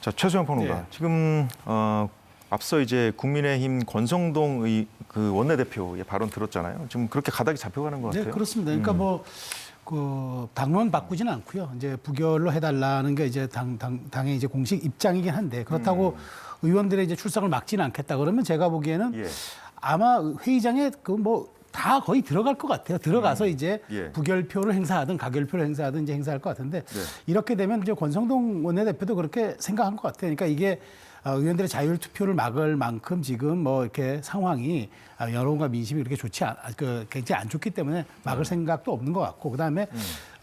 자, 최소영 평론가. 네. 지금 앞서 이제 국민의힘 권성동 그 원내대표의 발언 들었잖아요. 지금 그렇게 가닥이 잡혀가는 것 같아요. 네, 그렇습니다. 그러니까 그 당론 바꾸지는 않고요. 이제 부결로 해달라는 게 이제 당의 이제 공식 입장이긴 한데 그렇다고 의원들의 이제 출석을 막지는 않겠다 그러면 제가 보기에는 예. 아마 회의장에 다 거의 들어갈 것 같아요. 들어가서 이제 예. 부결표를 행사하든 가결표를 행사하든 이제 행사할 것 같은데 네. 이렇게 되면 이제 권성동 원내대표도 그렇게 생각한 것 같아요. 그러니까 이게 의원들의 자율 투표를 막을 만큼 지금 뭐 이렇게 상황이 여론과 민심이 그렇게 굉장히 안 좋기 때문에 막을 생각도 없는 것 같고 그다음에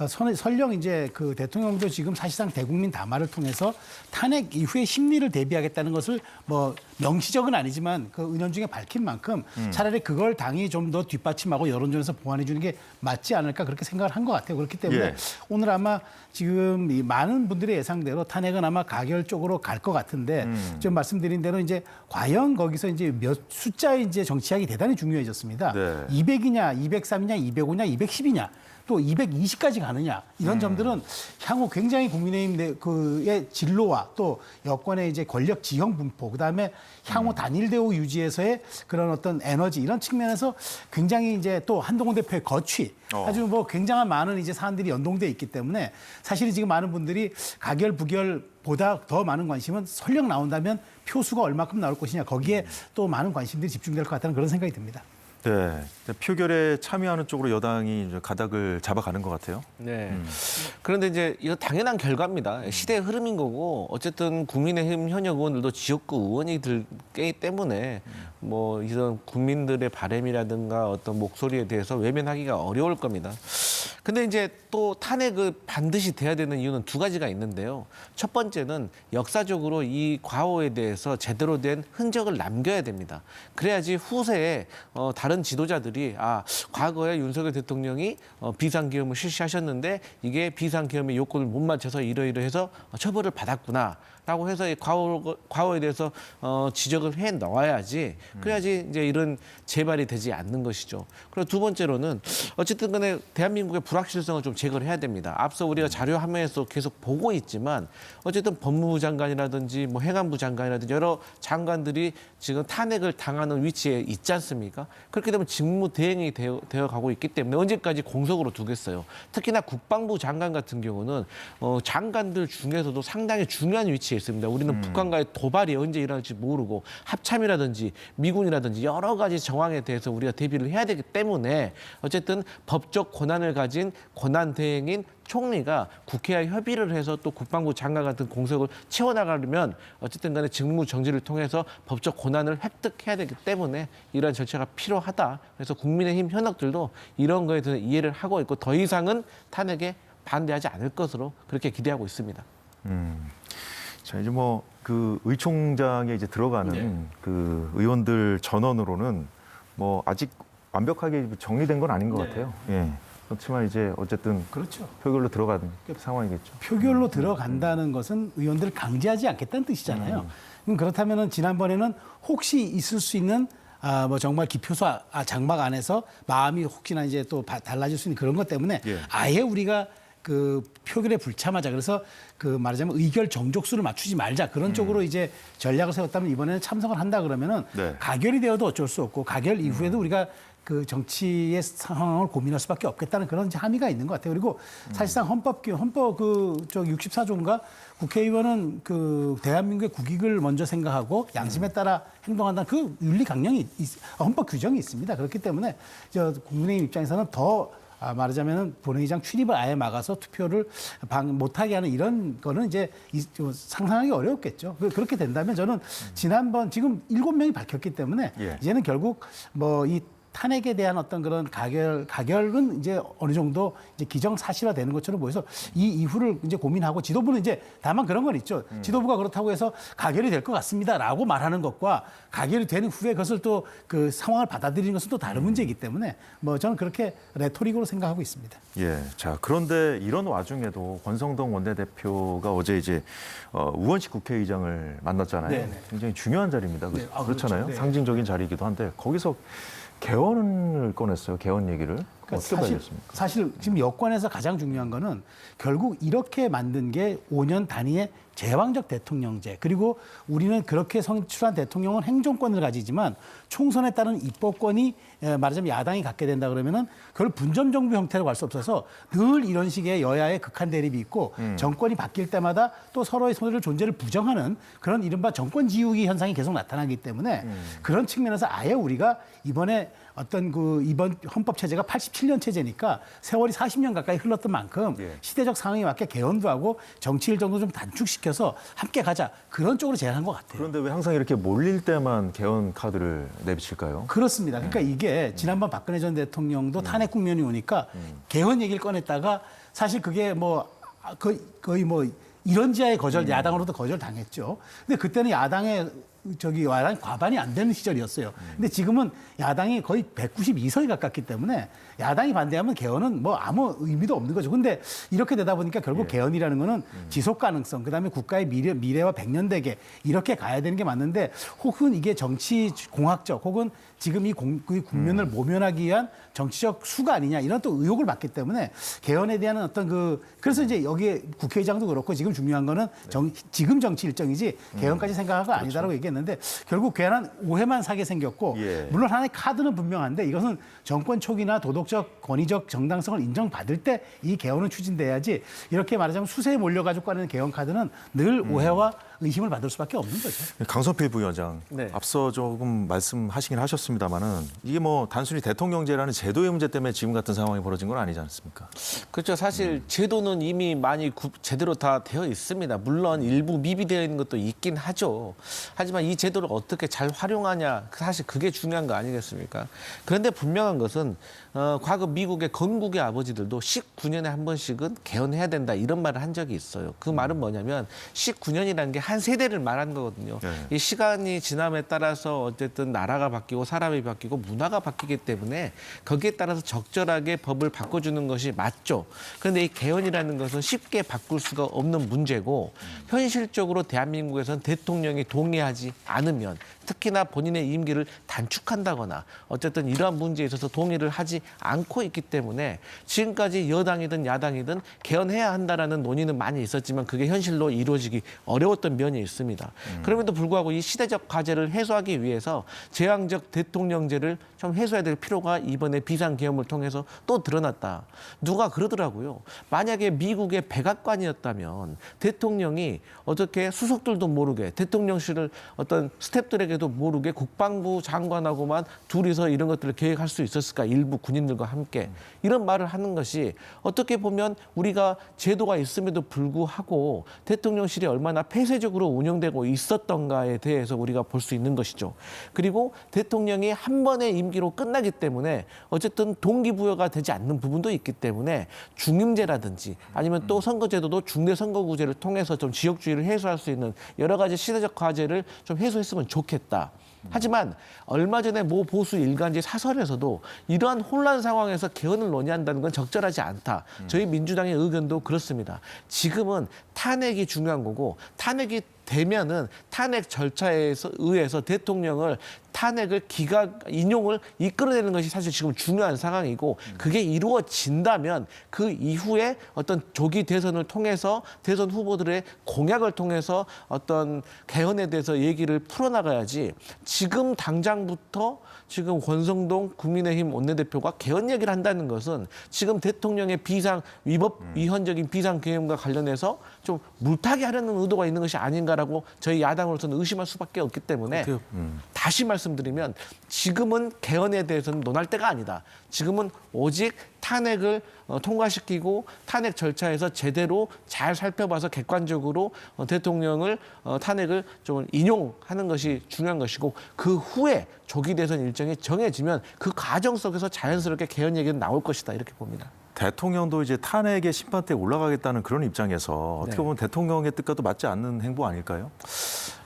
설령 이제 그 대통령도 지금 사실상 대국민 담화를 통해서 탄핵 이후의 심리를 대비하겠다는 것을 뭐 명시적은 아니지만 그 은연중에 밝힌 만큼 차라리 그걸 당이 좀 더 뒷받침하고 여론전에서 보완해 주는 게 맞지 않을까 그렇게 생각을 한 것 같아요. 그렇기 때문에 예. 오늘 아마 지금 이 많은 분들의 예상대로 탄핵은 아마 가결 쪽으로 갈 것 같은데 좀 말씀드린 대로 이제 과연 거기서 이제 몇 숫자의 이제 정치학이 대단히 중요해졌습니다. 네. 200이냐, 203이냐, 205냐, 210이냐. 또 220까지 가느냐 이런 점들은 향후 굉장히 국민의힘 그의 진로와 또 여권의 이제 권력 지형 분포 그다음에 향후 단일 대우 유지에서의 그런 어떤 에너지 이런 측면에서 굉장히 이제 또 한동훈 대표의 거취 아주 뭐 굉장한 많은 이제 사안들이 연동돼 있기 때문에 사실 지금 많은 분들이 가결 부결보다 더 많은 관심은 설령 나온다면 표수가 얼마큼 나올 것이냐 거기에 또 많은 관심들이 집중될 것 같다는 그런 생각이 듭니다. 네, 표결에 참여하는 쪽으로 여당이 이제 가닥을 잡아가는 것 같아요. 네. 그런데 이제 이거 당연한 결과입니다. 시대의 흐름인 거고 어쨌든 국민의힘 현역 의원들도 지역구 의원이 들기 때문에 뭐 이런 국민들의 바람이라든가 어떤 목소리에 대해서 외면하기가 어려울 겁니다. 근데 이제 또 탄핵이 반드시 돼야 되는 이유는 두 가지가 있는데요. 첫 번째는 역사적으로 이 과오에 대해서 제대로 된 흔적을 남겨야 됩니다. 그래야지 후세에 다른 지도자들이 과거에 윤석열 대통령이 비상계엄을 실시하셨는데 이게 비상계엄의 요건을 못 맞춰서 이러이러해서 처벌을 받았구나. 라고 해서 이 과오에 대해서 지적을 해 넣어야지 그래야지 이제 이런 재발이 되지 않는 것이죠. 그리고 두 번째로는 어쨌든 간에 대한민국의 불확실성을 좀 제거를 해야 됩니다. 앞서 우리가 자료 화면에서 계속 보고 있지만 어쨌든 법무부 장관이라든지 뭐 행안부 장관이라든지 여러 장관들이 지금 탄핵을 당하는 위치에 있지 않습니까? 그렇게 되면 직무대행이 되어 가고 있기 때문에 언제까지 공석으로 두겠어요. 특히나 국방부 장관 같은 경우는 장관들 중에서도 상당히 중요한 위치에 있습니다. 우리는 북한과의 도발이 언제 일어날지 모르고 합참이라든지 미군이라든지 여러 가지 정황에 대해서 우리가 대비를 해야 되기 때문에 어쨌든 법적 권한을 가진 권한 대행인 총리가 국회와 협의를 해서 또 국방부 장관 같은 공석을 채워나가려면 어쨌든 간에 직무 정지를 통해서 법적 권한을 획득해야 되기 때문에 이러한 절차가 필요하다. 그래서 국민의힘 현역들도 이런 거에 대해서 이해를 하고 있고 더 이상은 탄핵에 반대하지 않을 것으로 그렇게 기대하고 있습니다. 자, 이제 뭐 그 의총장에 이제 들어가는 그 의원들 전원으로는 뭐 아직 완벽하게 정리된 건 아닌 것 같아요. 예. 그렇지만 이제 어쨌든 그렇죠. 표결로 들어가는 상황이겠죠. 표결로 들어간다는 것은 의원들을 강제하지 않겠다는 뜻이잖아요. 그렇다면은 지난번에는 혹시 있을 수 있는 뭐 정말 기표소 장막 안에서 마음이 혹시나 이제 또 달라질 수 있는 그런 것 때문에 아예 우리가 그 표결에 불참하자. 그래서 그 말하자면 의결 정족수를 맞추지 말자. 그런 쪽으로 이제 전략을 세웠다면 이번에는 참석을 한다 그러면은 가결이 되어도 어쩔 수 없고 가결 이후에도 우리가 그 정치의 상황을 고민할 수밖에 없겠다는 그런 이제 함의가 있는 것 같아요. 그리고 사실상 헌법 64조인가 국회의원은 그 대한민국의 국익을 먼저 생각하고 양심에 따라 행동한다는 그 윤리 강령이 헌법 규정이 있습니다. 그렇기 때문에 국민의힘 입장에서는 더 말하자면 본회의장 출입을 아예 막아서 투표를 못하게 하는 이런 거는 이제 상상하기 어렵겠죠. 그렇게 된다면 저는 지난번 지금 7명이 밝혔기 때문에 이제는 결국 뭐 이 탄핵에 대한 어떤 그런 가결은 이제 어느 정도 이제 기정사실화 되는 것처럼 보여서 이 이후를 이제 고민하고 지도부는 이제 다만 그런 건 있죠. 지도부가 그렇다고 해서 가결이 될 것 같습니다라고 말하는 것과 가결이 된 후에 그것을 또 그 상황을 받아들이는 것은 또 다른 문제이기 때문에 뭐 저는 그렇게 레토릭으로 생각하고 있습니다. 예. 자, 그런데 이런 와중에도 권성동 원내대표가 어제 이제 우원식 국회의장을 만났잖아요. 네네. 굉장히 중요한 자리입니다. 그렇잖아요. 그렇죠. 네. 상징적인 자리이기도 한데 거기서 개헌을 꺼냈어요. 개헌 얘기를. 어떻게 봐야겠습니까? 사실 지금 여권에서 가장 중요한 거는 결국 이렇게 만든 게 5년 단위의 제왕적 대통령제, 그리고 우리는 그렇게 선출한 대통령은 행정권을 가지지만 총선에 따른 입법권이 말하자면 야당이 갖게 된다 그러면은 그걸 분점 정부 형태로 갈 수 없어서 늘 이런 식의 여야의 극한 대립이 있고 정권이 바뀔 때마다 또 서로의 존재를 부정하는 그런 이른바 정권 지우기 현상이 계속 나타나기 때문에 그런 측면에서 아예 우리가 이번에 어떤 이번 헌법 체제가 87년 체제니까 세월이 40년 가까이 흘렀던 만큼 시대적 상황에 맞게 개헌도 하고 정치 일정도 좀 단축시켜서 함께 가자, 그런 쪽으로 제안한 것 같아요. 그런데 왜 항상 이렇게 몰릴 때만 개헌 카드를 내비칠까요? 그렇습니다. 그러니까 이게 지난번 박근혜 전 대통령도 탄핵 국면이 오니까 개헌 얘기를 꺼냈다가 사실 그게 거의 이런 지하의 거절, 야당으로도 거절당했죠. 근데 그때는 야당이 과반이 안 되는 시절이었어요. 근데 지금은 야당이 거의 192석이 가깝기 때문에 야당이 반대하면 개헌은 아무 의미도 없는 거죠. 근데 이렇게 되다 보니까 결국 개헌이라는 거는 지속 가능성, 그다음에 국가의 미래와 백년대계 이렇게 가야 되는 게 맞는데, 혹은 이게 정치 공학적 혹은 지금 이 국면을 모면하기 위한 정치적 수가 아니냐, 이런 또 의혹을 받기 때문에 개헌에 대한 어떤 그래서 이제 여기에 국회의장도 그렇고 지금 중요한 거는 지금 정치 일정이지 개헌까지 생각한 거 아니다라고 얘기했는데, 결국 개헌한 오해만 사게 생겼고, 물론 하나의 카드는 분명한데 이것은 정권 초기나 도덕적 권위적 정당성을 인정받을 때 이 개헌은 추진돼야지, 이렇게 말하자면 수세에 몰려가지고 가는 개헌 카드는 늘 오해와 의심을 받을 수밖에 없는 거죠. 강성필 부위원장, 네. 앞서 조금 말씀하시긴 하셨습니다만은 이게 단순히 대통령제라는 제도의 문제 때문에 지금 같은 상황이 벌어진 건 아니지 않습니까? 그렇죠. 사실 제도는 이미 많이 제대로 다 되어 있습니다. 물론 일부 미비되어 있는 것도 있긴 하죠. 하지만 이 제도를 어떻게 잘 활용하냐, 사실 그게 중요한 거 아니겠습니까? 그런데 분명한 것은 과거 미국의 건국의 아버지들도 19년에 한 번씩은 개헌해야 된다, 이런 말을 한 적이 있어요. 그 말은 뭐냐면 19년이라는 게 한 세대를 말하는 거거든요. 이 시간이 지남에 따라서 어쨌든 나라가 바뀌고 사람이 바뀌고 문화가 바뀌기 때문에 거기에 따라서 적절하게 법을 바꿔주는 것이 맞죠. 그런데 이 개헌이라는 것은 쉽게 바꿀 수가 없는 문제고, 현실적으로 대한민국에서는 대통령이 동의하지 않으면, 특히나 본인의 임기를 단축한다거나 어쨌든 이러한 문제에 있어서 동의를 하지 않고 있기 때문에 지금까지 여당이든 야당이든 개헌해야 한다라는 논의는 많이 있었지만 그게 현실로 이루어지기 어려웠던 면이 있습니다. 그럼에도 불구하고 이 시대적 과제를 해소하기 위해서 제왕적 대통령제를 좀 해소해야 될 필요가 이번에 비상계엄을 통해서 또 드러났다. 누가 그러더라고요. 만약에 미국의 백악관이었다면 대통령이 어떻게 수석들도 모르게, 대통령실을 어떤 스태프들에게도 모르게 국방부 장관하고만 둘이서 이런 것들을 계획할 수 있었을까, 일부 군인들과 함께. 이런 말을 하는 것이 어떻게 보면 우리가 제도가 있음에도 불구하고 대통령실이 얼마나 폐쇄적으로 운영되고 있었던가에 대해서 우리가 볼 수 있는 것이죠. 그리고 대통령이 한 번의 임기로 끝나기 때문에 어쨌든 동기부여가 되지 않는 부분도 있기 때문에 중임제라든지 아니면 또 선거제도도 중대선거구제를 통해서 좀 지역주의를 해소할 수 있는 여러 가지 시대적 과제를 좀 해소했으면 좋겠다. 하지만 얼마 전에 모 보수 일간지 사설에서도 이러한 혼란 상황에서 개헌을 논의한다는 건 적절하지 않다. 저희 민주당의 의견도 그렇습니다. 지금은 탄핵이 중요한 거고, 탄핵이 되면은 탄핵 절차에 의해서 대통령을 탄핵을 인용을 이끌어내는 것이 사실 지금 중요한 상황이고, 그게 이루어진다면 그 이후에 어떤 조기 대선을 통해서 대선 후보들의 공약을 통해서 어떤 개헌에 대해서 얘기를 풀어나가야지, 지금 당장부터 지금 권성동 국민의힘 원내대표가 개헌 얘기를 한다는 것은 지금 대통령의 위헌적인 비상계엄과 관련해서 좀 물타기 하려는 의도가 있는 것이 아닌가라고 저희 야당으로서는 의심할 수밖에 없기 때문에 다시 말씀드리면 지금은 개헌에 대해서는 논할 때가 아니다. 지금은 오직 탄핵을 통과시키고 탄핵 절차에서 제대로 잘 살펴봐서 객관적으로 대통령을 탄핵을 좀 인용하는 것이 중요한 것이고, 그 후에 조기 대선 일정이 정해지면 그 과정 속에서 자연스럽게 개헌 얘기는 나올 것이다, 이렇게 봅니다. 대통령도 이제 탄핵의 심판대에 올라가겠다는 그런 입장에서 어떻게 보면 대통령의 뜻과도 맞지 않는 행보 아닐까요?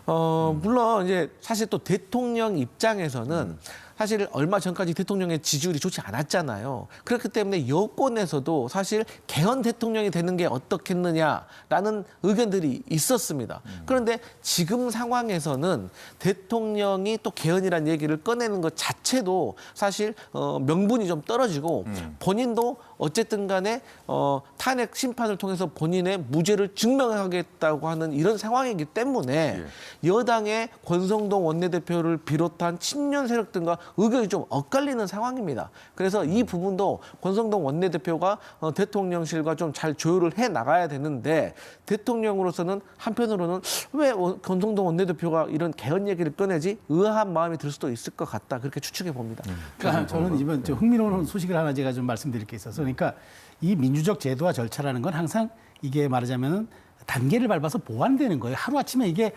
물론 이제 사실 또 대통령 입장에서는 사실 얼마 전까지 대통령의 지지율이 좋지 않았잖아요. 그렇기 때문에 여권에서도 사실 개헌 대통령이 되는 게 어떻겠느냐라는 의견들이 있었습니다. 그런데 지금 상황에서는 대통령이 또 개헌이라는 얘기를 꺼내는 것 자체도 사실 명분이 좀 떨어지고 본인도 어쨌든 간에 탄핵 심판을 통해서 본인의 무죄를 증명하겠다고 하는 이런 상황이기 때문에 여당의 권성동 원내대표를 비롯한 친윤 세력 등과 의견이 좀 엇갈리는 상황입니다. 그래서 이 부분도 권성동 원내대표가 대통령실과 좀 잘 조율을 해 나가야 되는데 대통령으로서는 한편으로는 왜 권성동 원내대표가 이런 개헌 얘기를 꺼내지 의아한 마음이 들 수도 있을 것 같다. 그렇게 추측해 봅니다. 그러니까 저는 이번 좀 흥미로운 소식을 하나 제가 좀 말씀드릴 게 있어서 그러니까 이 민주적 제도와 절차라는 건 항상 이게 말하자면은 단계를 밟아서 보완되는 거예요. 하루아침에 이게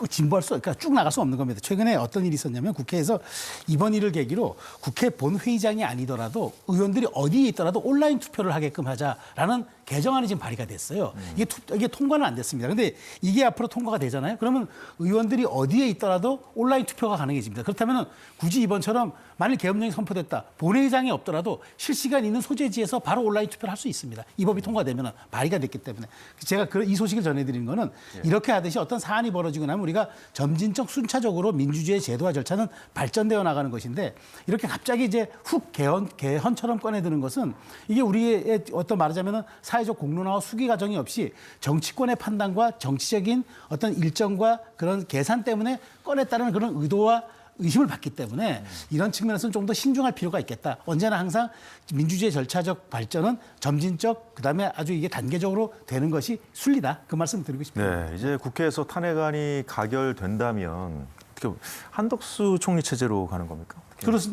진보할 그러니까 쭉 나갈 수 없는 겁니다. 최근에 어떤 일이 있었냐면 국회에서 이번 일을 계기로 국회 본회의장이 아니더라도 의원들이 어디에 있더라도 온라인 투표를 하게끔 하자라는 개정안이 지금 발의가 됐어요. 이게 통과는 안 됐습니다. 그런데 이게 앞으로 통과가 되잖아요. 그러면 의원들이 어디에 있더라도 온라인 투표가 가능해집니다. 그렇다면 굳이 이번처럼 만일 계엄령이 선포됐다. 본회의장이 없더라도 실시간 있는 소재지에서 바로 온라인 투표를 할 수 있습니다. 이 법이 통과되면 발의가 됐기 때문에. 제가 이 소식을 전해드리는 거는 이렇게 하듯이 어떤 사안이 벌어지고 나면 우리가 점진적 순차적으로 민주주의 제도와 절차는 발전되어 나가는 것인데 이렇게 갑자기 이제 훅 개헌처럼 꺼내드는 것은 이게 우리의 어떤 말하자면은 사회적 공론화와 수기 과정이 없이 정치권의 판단과 정치적인 어떤 일정과 그런 계산 때문에 꺼냈다는 그런 의도와 의심을 받기 때문에 이런 측면에서는 좀 더 신중할 필요가 있겠다. 언제나 항상 민주주의 절차적 발전은 점진적 그다음에 아주 이게 단계적으로 되는 것이 순리다. 그 말씀 드리고 싶습니다. 네, 이제 국회에서 탄핵안이 가결된다면 어떻게 한덕수 총리 체제로 가는 겁니까?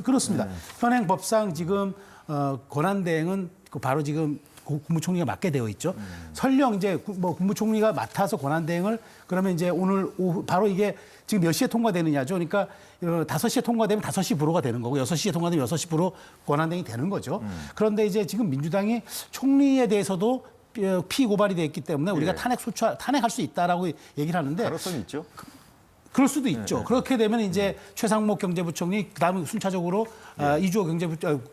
그렇습니다. 현행 법상 지금 권한대행은 바로 지금 국무총리가 맡게 되어 있죠. 설령 이제 국무총리가 맡아서 권한대행을 그러면 이제 오늘 오후 바로 이게 지금 몇 시에 통과되느냐죠. 그러니까 5시에 통과되면 5시 불호가 되는 거고 6시에 통과되면 6시 불호 권한대행이 되는 거죠. 그런데 이제 지금 민주당이 총리에 대해서도 피고발이 됐기 때문에 우리가 탄핵할 수 있다라고 얘기를 하는데 가능성이 있죠. 그럴 수도 있죠. 그렇게 되면 이제 최상목 경제부총리 그다음에 순차적으로 이주호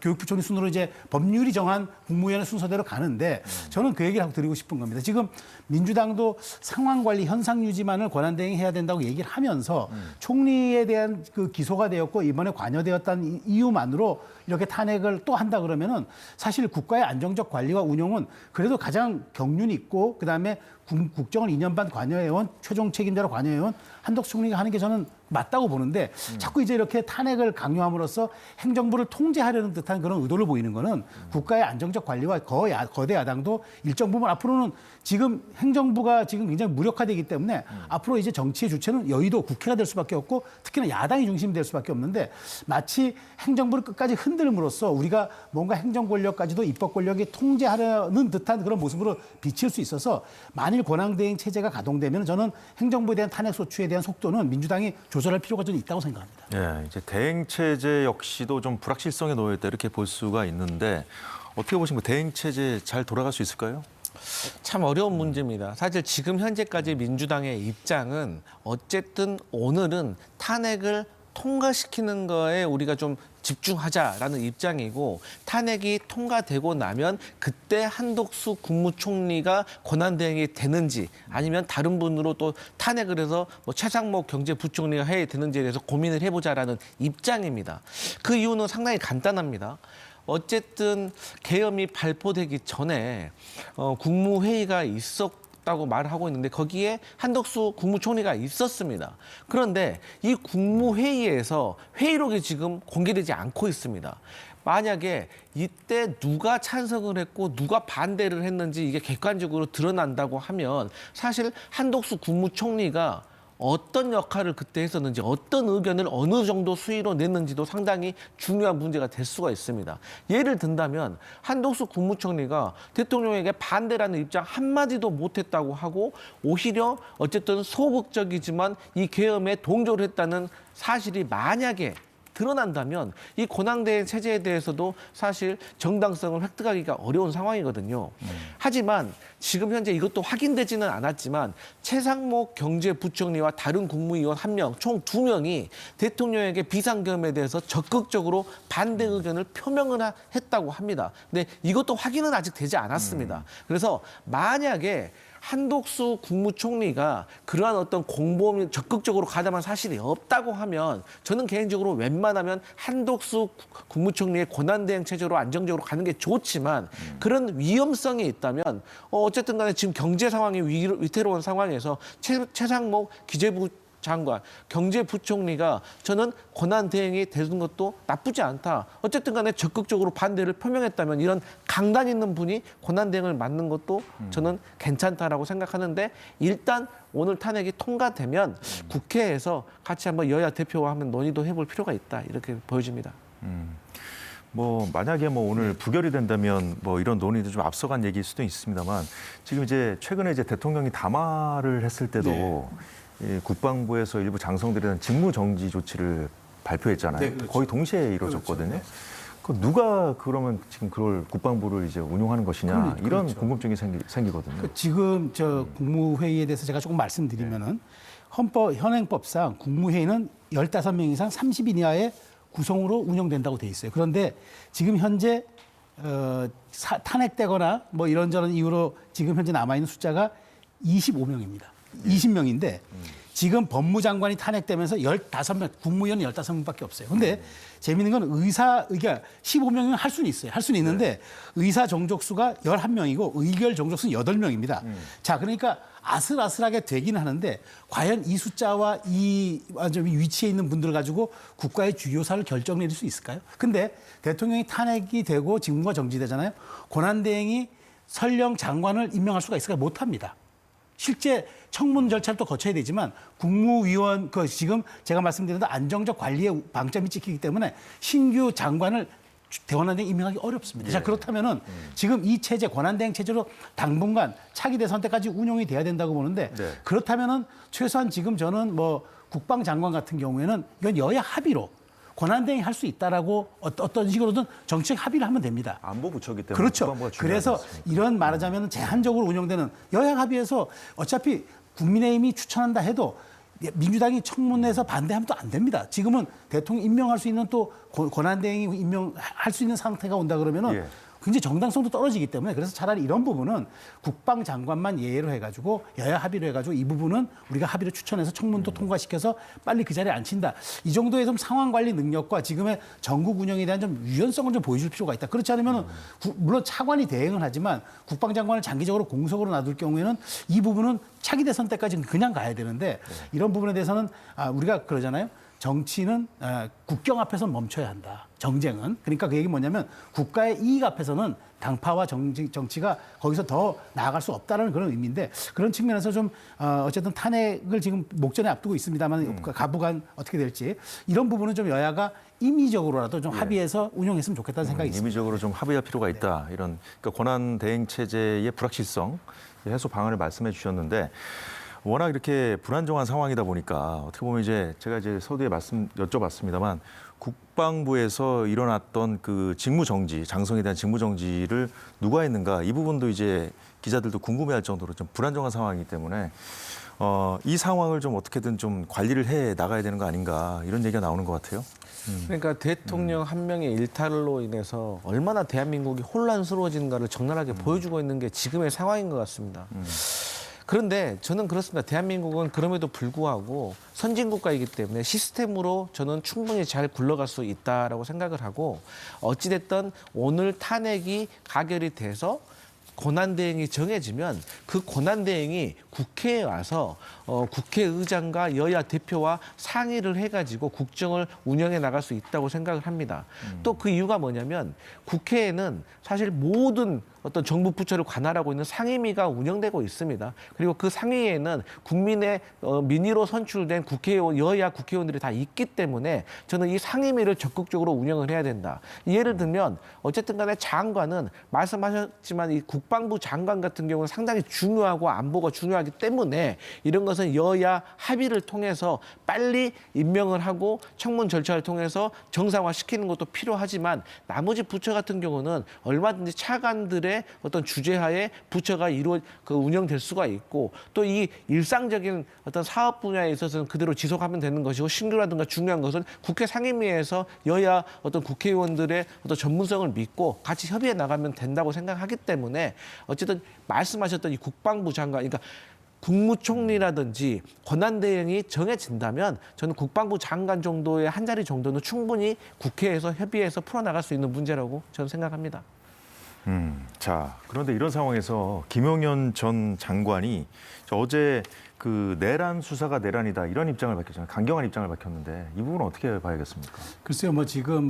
교육부총리 순으로 이제 법률이 정한 국무위원회 순서대로 가는데 저는 그 얘기를 하고 드리고 싶은 겁니다. 지금 민주당도 상황 관리 현상 유지만을 권한대행해야 된다고 얘기를 하면서 총리에 대한 그 기소가 되었고 이번에 관여되었다는 이유만으로 이렇게 탄핵을 또 한다 그러면은 사실 국가의 안정적 관리와 운영은 그래도 가장 경륜 있고 그다음에 국정을 2년 반 관여해온 최종 책임자로 관여해온 한덕수 총리가 하는 게 저는 맞다고 보는데 자꾸 이제 이렇게 탄핵을 강요함으로써 행정부를 통제하려는 듯한 그런 의도를 보이는 거는 국가의 안정적 관리와 거대 야당도 일정 부분 앞으로는 지금 행정부가 지금 굉장히 무력화되기 때문에 앞으로 이제 정치의 주체는 여의도 국회가 될 수밖에 없고 특히나 야당이 중심이 될 수밖에 없는데 마치 행정부를 끝까지 흔들므로써 우리가 뭔가 행정 권력까지도 입법 권력이 통제하려는 듯한 그런 모습으로 비칠 수 있어서 만일 권한대행 체제가 가동되면 저는 행정부에 대한 탄핵 소추에 대한 속도는 민주당이 조절할 필요가 좀 있다고 생각합니다. 예, 이제 대행 체제 역시도 좀 불확실성에 놓여 있다 이렇게 볼 수가 있는데 어떻게 보시면 대행 체제 잘 돌아갈 수 있을까요? 참 어려운 문제입니다. 사실 지금 현재까지 민주당의 입장은 어쨌든 오늘은 탄핵을 통과시키는 거에 우리가 좀 집중하자라는 입장이고 탄핵이 통과되고 나면 그때 한덕수 국무총리가 권한대행이 되는지 아니면 다른 분으로 또 탄핵을 해서 뭐 최상목 경제부총리가 해야 되는지에 대해서 고민을 해보자라는 입장입니다. 그 이유는 상당히 간단합니다. 어쨌든 계엄이 발표되기 전에 국무회의가 있었다고 말하고 있는데 거기에 한덕수 국무총리가 있었습니다. 그런데 이 국무회의에서 회의록이 지금 공개되지 않고 있습니다. 만약에 이때 누가 찬성을 했고 누가 반대를 했는지 이게 객관적으로 드러난다고 하면 사실 한덕수 국무총리가 어떤 역할을 그때 했었는지 어떤 의견을 어느 정도 수위로 냈는지도 상당히 중요한 문제가 될 수가 있습니다. 예를 든다면 한덕수 국무총리가 대통령에게 반대라는 입장 한마디도 못했다고 하고 오히려 어쨌든 소극적이지만 이 계엄에 동조를 했다는 사실이 만약에 드러난다면 이 권한대행 체제에 대해서도 사실 정당성을 획득하기가 어려운 상황이거든요. 하지만 지금 현재 이것도 확인되지는 않았지만 최상목 경제부총리와 다른 국무위원 1명, 총 2명이 대통령에게 비상계엄에 대해서 적극적으로 반대 의견을 표명을 했다고 합니다. 근데 이것도 확인은 아직 되지 않았습니다. 그래서 만약에 한독수 국무총리가 그러한 어떤 공범이 적극적으로 가담한 사실이 없다고 하면 저는 개인적으로 웬만하면 한독수 국무총리의 권한대행 체제로 안정적으로 가는 게 좋지만 그런 위험성이 있다면 어쨌든 간에 지금 경제 상황이 위태로운 상황에서 최상목 기재부 장관, 경제부총리가 저는 권한대행이 되는 것도 나쁘지 않다. 어쨌든 간에 적극적으로 반대를 표명했다면 이런 강단 있는 분이 권한대행을 맡는 것도 저는 괜찮다라고 생각하는데 일단 오늘 탄핵이 통과되면 국회에서 같이 한번 여야 대표와 한번 논의도 해볼 필요가 있다. 이렇게 보여집니다. 뭐 만약에 뭐 오늘 부결이 된다면 뭐 이런 논의도 좀 앞서간 얘기일 수도 있습니다만 지금 이제 최근에 이제 대통령이 담화를 했을 때도 이 국방부에서 일부 장성들에 대한 직무 정지 조치를 발표했잖아요. 네, 그렇죠. 거의 동시에 이루어졌거든요. 그렇죠. 그 누가 그러면 지금 그걸 국방부를 이제 운용하는 것이냐 이런 그렇죠. 궁금증이 생기거든요. 지금 저 국무회의에 대해서 제가 조금 말씀드리면은 현행법상 국무회의는 15명 이상 30인 이하의 구성으로 운영된다고 돼 있어요. 그런데 지금 현재 탄핵되거나 뭐 이런저런 이유로 지금 현재 남아있는 숫자가 25명입니다. 20명인데 지금 법무장관이 탄핵되면서 15명, 국무위원은 15명밖에 없어요. 근데 재미있는 건 그러니까 15명이면 할 수는 있어요. 할 수는 있는데 의사 정족수가 11명이고 의결 정족수는 8명입니다. 자, 그러니까 아슬아슬하게 되긴 하는데 과연 이 숫자와 이 완전 위치에 있는 분들을 가지고 국가의 주요사를 결정내릴 수 있을까요? 근데 대통령이 탄핵이 되고 직무가 정지되잖아요. 권한대행이 설령 장관을 임명할 수가 있을까요? 못합니다. 실제 청문 절차를 또 거쳐야 되지만 국무위원 지금 제가 말씀드린 대로 안정적 관리에 방점이 찍히기 때문에 신규 장관을 권한대행 임명하기 어렵습니다. 자, 그렇다면은 지금 이 체제 권한대행 체제로 당분간 차기 대선 때까지 운용이 돼야 된다고 보는데 그렇다면은 최소한 지금 저는 뭐 국방장관 같은 경우에는 이건 여야 합의로 권한대행이 할 수 있다라고 어떤 식으로든 정치적 합의를 하면 됩니다. 안보부처기 때문에 그렇죠. 국방부가 그래서 중요하지 이런 말하자면 제한적으로 운영되는 여야 합의에서 어차피 국민의힘이 추천한다 해도 민주당이 청문회에서 반대하면 또 안 됩니다. 지금은 대통령 임명할 수 있는 또 권한대행이 임명할 수 있는 상태가 온다 그러면은 굉장히 정당성도 떨어지기 때문에 그래서 차라리 이런 부분은 국방장관만 예외로 해가지고 여야 합의로 해가지고 이 부분은 우리가 합의로 추천해서 청문도 통과시켜서 빨리 그 자리에 앉힌다. 이 정도의 좀 상황 관리 능력과 지금의 전국 운영에 대한 좀 유연성을 좀 보여줄 필요가 있다. 그렇지 않으면 물론 차관이 대행은 하지만 국방장관을 장기적으로 공석으로 놔둘 경우에는 이 부분은 차기 대선 때까지는 그냥 가야 되는데 이런 부분에 대해서는 우리가 그러잖아요. 정치는 국경 앞에서 멈춰야 한다. 정쟁은. 그러니까 그 얘기 뭐냐면 국가의 이익 앞에서는 당파와 정치가 거기서 더 나아갈 수 없다는 그런 의미인데 그런 측면에서 좀 어쨌든 탄핵을 지금 목전에 앞두고 있습니다만 가부간 어떻게 될지 이런 부분은 좀 여야가 임의적으로라도 좀 합의해서 운영했으면 좋겠다는 생각이 있습니다. 임의적으로 좀 합의할 필요가 있다. 이런 그러니까 권한 대행 체제의 불확실성 해소 방안을 말씀해 주셨는데 워낙 이렇게 불안정한 상황이다 보니까 어떻게 보면 이제 제가 이제 서두에 여쭤봤습니다만 국방부에서 일어났던 그 직무 정지, 장성에 대한 직무 정지를 누가 했는가 이 부분도 이제 기자들도 궁금해할 정도로 좀 불안정한 상황이기 때문에 이 상황을 좀 어떻게든 좀 관리를 해 나가야 되는 거 아닌가 이런 얘기가 나오는 것 같아요. 그러니까 대통령 한 명의 일탈로 인해서 얼마나 대한민국이 혼란스러워지는가를 적나라하게 보여주고 있는 게 지금의 상황인 것 같습니다. 그런데 저는 그렇습니다. 대한민국은 그럼에도 불구하고 선진국가이기 때문에 시스템으로 저는 충분히 잘 굴러갈 수 있다라고 생각을 하고 어찌됐든 오늘 탄핵이 가결이 돼서 권한대행이 정해지면 그 권한대행이 국회에 와서 국회의장과 여야 대표와 상의를 해가지고 국정을 운영해 나갈 수 있다고 생각을 합니다. 또 그 이유가 뭐냐면 국회에는 사실 모든 어떤 정부 부처를 관할하고 있는 상임위가 운영되고 있습니다. 그리고 그 상임위에는 국민의 민의로 선출된 국회의원, 여야 국회의원들이 다 있기 때문에 저는 이 상임위를 적극적으로 운영을 해야 된다. 예를 들면 어쨌든 간에 장관은 말씀하셨지만 이 국방부 장관 같은 경우는 상당히 중요하고 안보가 중요하기 때문에 이런 것은 여야 합의를 통해서 빨리 임명을 하고 청문 절차를 통해서 정상화시키는 것도 필요하지만 나머지 부처 같은 경우는 얼마든지 차관들의 어떤 주재하에 부처가 운영될 수가 있고 또 이 일상적인 어떤 사업 분야에 있어서는 그대로 지속하면 되는 것이고 신규라든가 중요한 것은 국회 상임위에서 여야 어떤 국회의원들의 어떤 전문성을 믿고 같이 협의해 나가면 된다고 생각하기 때문에 어쨌든 말씀하셨던 이 국방부 장관, 그러니까 국무총리라든지 권한대행이 정해진다면 저는 국방부 장관 정도의 한 자리 정도는 충분히 국회에서 협의해서 풀어나갈 수 있는 문제라고 저는 생각합니다. 자, 그런데 이런 상황에서 김용현 전 장관이 어제 그 내란 수사가 내란이다 이런 입장을 밝혔잖아요. 강경한 입장을 밝혔는데 이 부분은 어떻게 봐야겠습니까? 글쎄요, 뭐 지금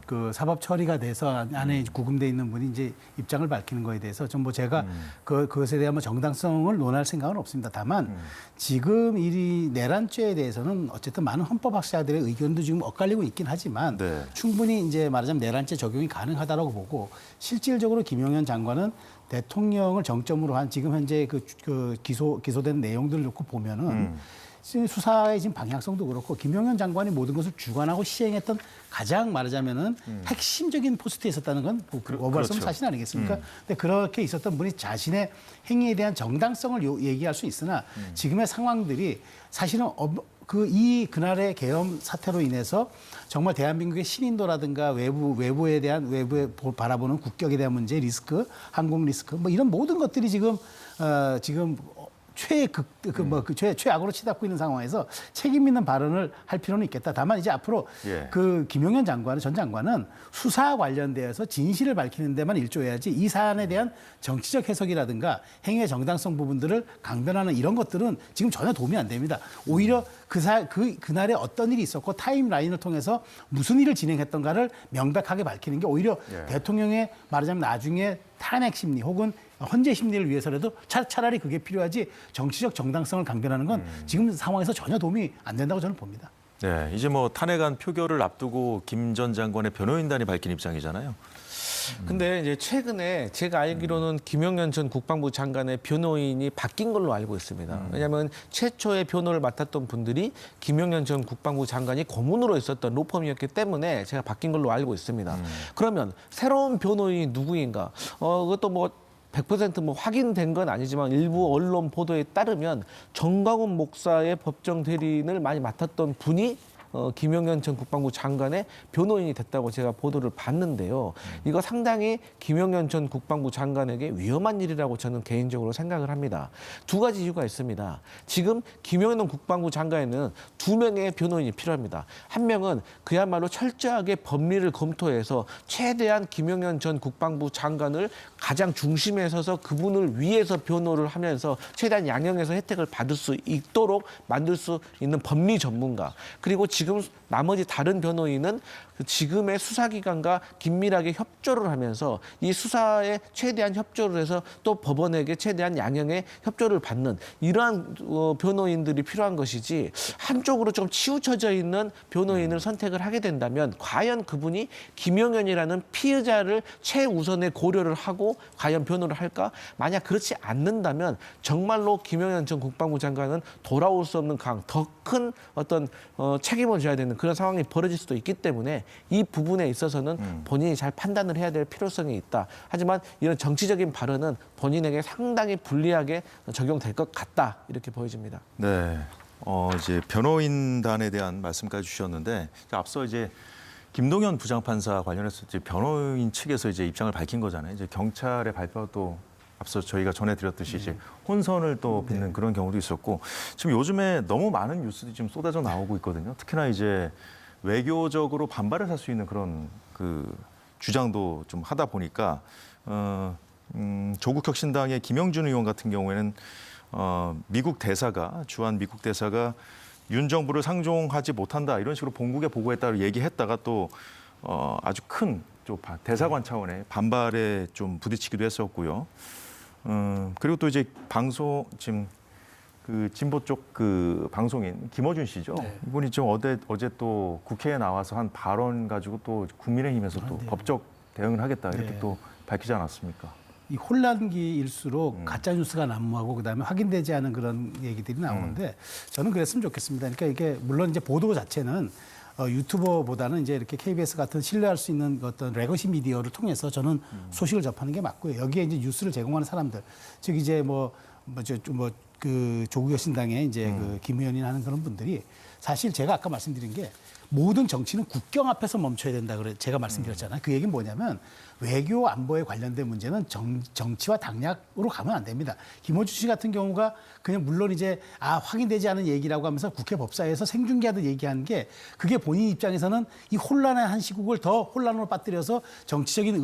그 사법 처리가 돼서 안에 구금돼 있는 분이 이제 입장을 밝히는 거에 대해서 좀 뭐 제가 그것에 대한 뭐 정당성을 논할 생각은 없습니다. 다만 지금 이 내란죄에 대해서는 어쨌든 많은 헌법학자들의 의견도 지금 엇갈리고 있긴 하지만 네. 충분히 이제 말하자면 내란죄 적용이 가능하다라고 보고 실질적으로 김용현 장관은 대통령을 정점으로 한 지금 현재 그 기소된 내용들을 놓고 보면은 수사의 지금 방향성도 그렇고 김용현 장관이 모든 것을 주관하고 시행했던 가장 말하자면은 핵심적인 포스트에 있었다는 건 오버할수 없는 사실 아니겠습니까? 근데 그렇게 있었던 분이 자신의 행위에 대한 정당성을 얘기할 수 있으나 지금의 상황들이 사실은 그날의 계엄 사태로 인해서 정말 대한민국의 신인도라든가 외부에 바라보는 국격에 대한 문제, 리스크, 항공 리스크, 뭐 이런 모든 것들이 지금 최악으로 치닫고 있는 상황에서 책임 있는 발언을 할 필요는 있겠다. 다만 이제 앞으로 그 김용현 전 장관은 수사 관련되어서 진실을 밝히는 데만 일조해야지 이 사안에 대한 정치적 해석이라든가 행위의 정당성 부분들을 강변하는 이런 것들은 지금 전혀 도움이 안 됩니다. 오히려 그날에 어떤 일이 있었고 타임라인을 통해서 무슨 일을 진행했던가를 명백하게 밝히는 게 오히려 대통령의 말하자면 나중에 탄핵 심리 혹은 헌재 심리를 위해서라도 차라리 그게 필요하지 정치적 정당성을 강변하는 건 지금 상황에서 전혀 도움이 안 된다고 저는 봅니다. 네, 이제 뭐 탄핵안 표결을 앞두고 김 전 장관의 변호인단이 밝힌 입장이잖아요. 근데 이제 최근에 제가 알기로는 김용현 전 국방부 장관의 변호인이 바뀐 걸로 알고 있습니다. 왜냐하면 최초의 변호를 맡았던 분들이 김용현 전 국방부 장관이 고문으로 있었던 로펌이었기 때문에 제가 바뀐 걸로 알고 있습니다. 그러면 새로운 변호인이 누구인가? 그것도 뭐 100% 뭐 확인된 건 아니지만 일부 언론 보도에 따르면 정광훈 목사의 법정 대리인을 많이 맡았던 분이 김용현 전 국방부 장관의 변호인이 됐다고 제가 보도를 봤는데요. 이거 상당히 김용현 전 국방부 장관에게 위험한 일이라고 저는 개인적으로 생각을 합니다. 두 가지 이유가 있습니다. 지금 김용현 국방부 장관에는 2명의 변호인이 필요합니다. 한 명은 그야말로 철저하게 법리를 검토해서 최대한 김용현 전 국방부 장관을 가장 중심에 서서 그분을 위해서 변호를 하면서 최대한 양형에서 혜택을 받을 수 있도록 만들 수 있는 법리 전문가. 그리고 지금 나머지 다른 변호인은 지금의 수사기관과 긴밀하게 협조를 하면서 이 수사에 최대한 협조를 해서 또 법원에게 최대한 양형의 협조를 받는 이러한 변호인들이 필요한 것이지 한쪽으로 좀 치우쳐져 있는 변호인을 선택을 하게 된다면 과연 그분이 김용현이라는 피의자를 최우선에 고려를 하고 과연 변호를 할까? 만약 그렇지 않는다면 정말로 김용현 전 국방부 장관은 돌아올 수 없는 더 큰 어떤 책임을 져야 되는 그런 상황이 벌어질 수도 있기 때문에 이 부분에 있어서는 본인이 잘 판단을 해야 될 필요성이 있다. 하지만 이런 정치적인 발언은 본인에게 상당히 불리하게 적용될 것 같다. 이렇게 보여집니다. 네, 이제 변호인단에 대한 말씀까지 주셨는데 앞서 이제 김동연 부장판사 관련해서 이제 변호인 측에서 이제 입장을 밝힌 거잖아요. 이제 경찰의 발표도 앞서 저희가 전해드렸듯이 이제 혼선을 또 빚는 그런 경우도 있었고 지금 요즘에 너무 많은 뉴스들이 지금 쏟아져 나오고 있거든요. 특히나 이제 외교적으로 반발을 할 수 있는 그런 그 주장도 좀 하다 보니까 조국혁신당의 김영준 의원 같은 경우에는 미국 대사가 주한 미국 대사가 윤 정부를 상종하지 못한다 이런 식으로 본국에 보고했다고 얘기했다가 또 아주 큰 좀 대사관 차원의 반발에 좀 부딪히기도 했었고요. 그리고 또 이제 방송 지금 그 진보 쪽 그 방송인 김어준 씨죠. 네. 이분이 좀 어제 또 국회에 나와서 한 발언 가지고 또 국민의힘에서 또 법적 대응을 하겠다 이렇게 네. 또 밝히지 않았습니까? 이 혼란기일수록 가짜 뉴스가 난무하고 그다음에 확인되지 않은 그런 얘기들이 나오는데 저는 그랬으면 좋겠습니다. 그러니까 이게 물론 이제 보도 자체는 유튜버보다는 이제 이렇게 KBS 같은 신뢰할 수 있는 어떤 레거시 미디어를 통해서 저는 소식을 접하는 게 맞고요. 여기에 이제 뉴스를 제공하는 사람들, 즉 이제 그 조국혁 신당의 이제 그 김 의원이 하는 그런 분들이 사실 제가 아까 말씀드린 게 모든 정치는 국경 앞에서 멈춰야 된다 그래 제가 말씀드렸잖아요. 그 얘기는 뭐냐면 외교 안보에 관련된 문제는 정치와 당략으로 가면 안 됩니다. 김어준 씨 같은 경우가 그냥 물론 이제 확인되지 않은 얘기라고 하면서 국회 법사위에서 생중계하듯 얘기하는 게 그게 본인 입장에서는 이 혼란의 한 시국을 더 혼란으로 빠뜨려서 정치적인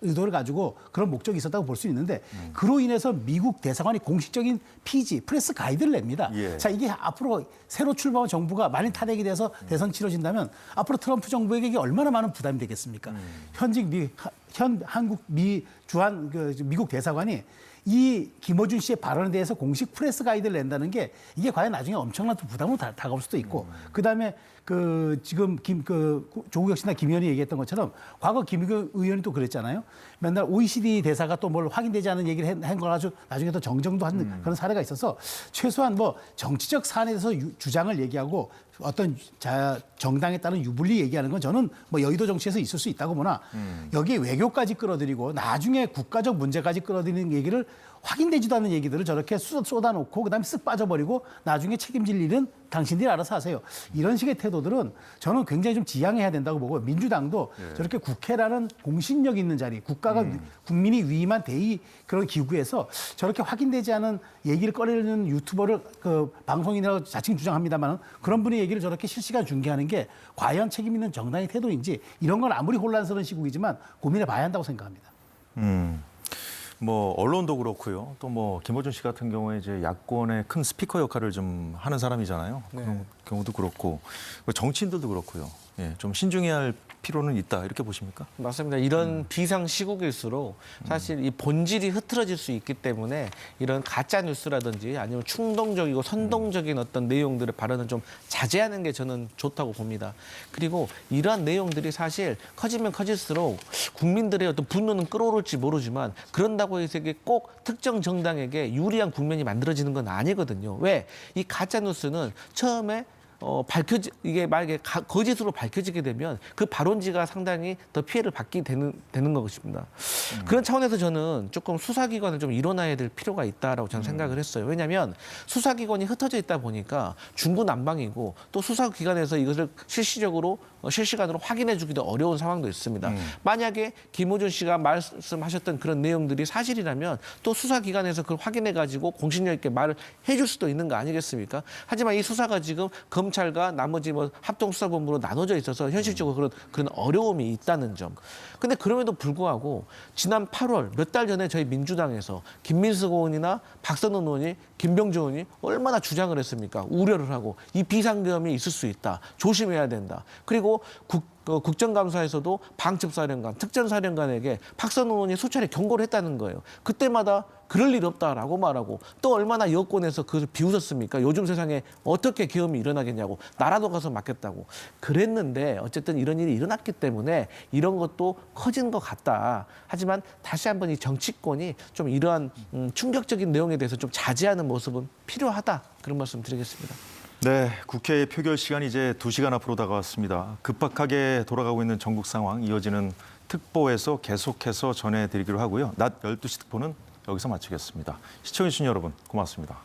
의도를 가지고 그런 목적이 있었다고 볼 수 있는데 그로 인해서 미국 대사관이 공식적인 피지 프레스 가이드를 냅니다. 예. 자 이게 앞으로 새로 출범한 정부가 만일 탄핵이 돼서 대선 치러진다면 앞으로 트럼프 정부에게 이게 얼마나 많은 부담이 되겠습니까? 현직 미국 대사관이 이 김어준 씨의 발언에 대해서 공식 프레스 가이드를 낸다는 게 이게 과연 나중에 엄청난 부담으로 다가올 수도 있고 그다음에 지금 조국혁 씨나 김 의원이 얘기했던 것처럼 과거 김 의원이 또 그랬잖아요. 맨날 OECD 대사가 또 뭘 확인되지 않은 얘기를 한 걸 가지고 나중에 또 정정도 하는 그런 사례가 있어서 최소한 뭐 정치적 사안에 대해서 주장을 얘기하고 어떤 정당에 따른 유불리 얘기하는 건 저는 뭐 여의도 정치에서 있을 수 있다고 보나 여기에 외교까지 끌어들이고 나중에 국가적 문제까지 끌어들이는 얘기를 확인되지도 않는 얘기들을 저렇게 쏟아놓고 그다음에 쓱 빠져버리고 나중에 책임질 일은 당신들이 알아서 하세요. 이런 식의 태도들은 저는 굉장히 좀 지양해야 된다고 보고 민주당도 저렇게 국회라는 공신력 있는 자리, 국가가 국민이 위임한 대의 그런 기구에서 저렇게 확인되지 않은 얘기를 꺼내는 유튜버를 방송인이라고 자칭 주장합니다만 그런 분의 얘기를 저렇게 실시간 중계하는 게 과연 책임 있는 정당의 태도인지 이런 건 아무리 혼란스러운 시국이지만 고민해 봐야 한다고 생각합니다. 뭐 언론도 그렇고요. 또 뭐 김어준 씨 같은 경우에 이제 야권의 큰 스피커 역할을 좀 하는 사람이잖아요. 그런 경우도 그렇고 정치인들도 그렇고요. 예, 좀 신중해야 할 필요는 있다 이렇게 보십니까? 맞습니다. 이런 비상 시국일수록 사실 이 본질이 흐트러질 수 있기 때문에 이런 가짜 뉴스라든지 아니면 충동적이고 선동적인 어떤 내용들의 발언은 좀 자제하는 게 저는 좋다고 봅니다. 그리고 이러한 내용들이 사실 커지면 커질수록 국민들의 어떤 분노는 끌어오를지 모르지만 그런다고 해서 이게 꼭 특정 정당에게 유리한 국면이 만들어지는 건 아니거든요. 왜? 이 가짜 뉴스는 처음에 이게 만약에 거짓으로 밝혀지게 되면 그 발언지가 상당히 더 피해를 받게 되는 것입니다. 그런 차원에서 저는 조금 수사기관을 좀 일어나야 될 필요가 있다라고 저는 생각을 했어요. 왜냐하면 수사기관이 흩어져 있다 보니까 중구난방이고 또 수사기관에서 이것을 실시간으로 확인해주기도 어려운 상황도 있습니다. 만약에 김어준 씨가 말씀하셨던 그런 내용들이 사실이라면 또 수사기관에서 그걸 확인해가지고 공신력 있게 말을 해줄 수도 있는 거 아니겠습니까? 하지만 이 수사가 지금 검찰과 나머지 뭐 합동수사본부로 나눠져 있어서 현실적으로 그런 어려움이 있다는 점. 근데 그럼에도 불구하고 지난 8월 몇 달 전에 저희 민주당에서 김민석 의원이나 박선원 의원이 김병주 의원이 얼마나 주장을 했습니까? 우려를 하고 이 비상계엄이 있을 수 있다. 조심해야 된다. 그리고 국정감사에서도 방첩사령관, 특전사령관에게 박선원 의원이 수차례 경고를 했다는 거예요. 그때마다 그럴 일 없다라고 말하고 또 얼마나 여권에서 그것을 비웃었습니까? 요즘 세상에 어떻게 계엄이 일어나겠냐고 나라도 가서 맡겠다고 그랬는데 어쨌든 이런 일이 일어났기 때문에 이런 것도 커진 것 같다. 하지만 다시 한번 이 정치권이 좀 이러한 충격적인 내용에 대해서 좀 자제하는 모습은 필요하다. 그런 말씀 드리겠습니다. 네, 국회 표결 시간이 이제 2시간 앞으로 다가왔습니다. 급박하게 돌아가고 있는 전국 상황 이어지는 특보에서 계속해서 전해드리기로 하고요. 낮 12시 특보는 여기서 마치겠습니다. 시청해주신 여러분 고맙습니다.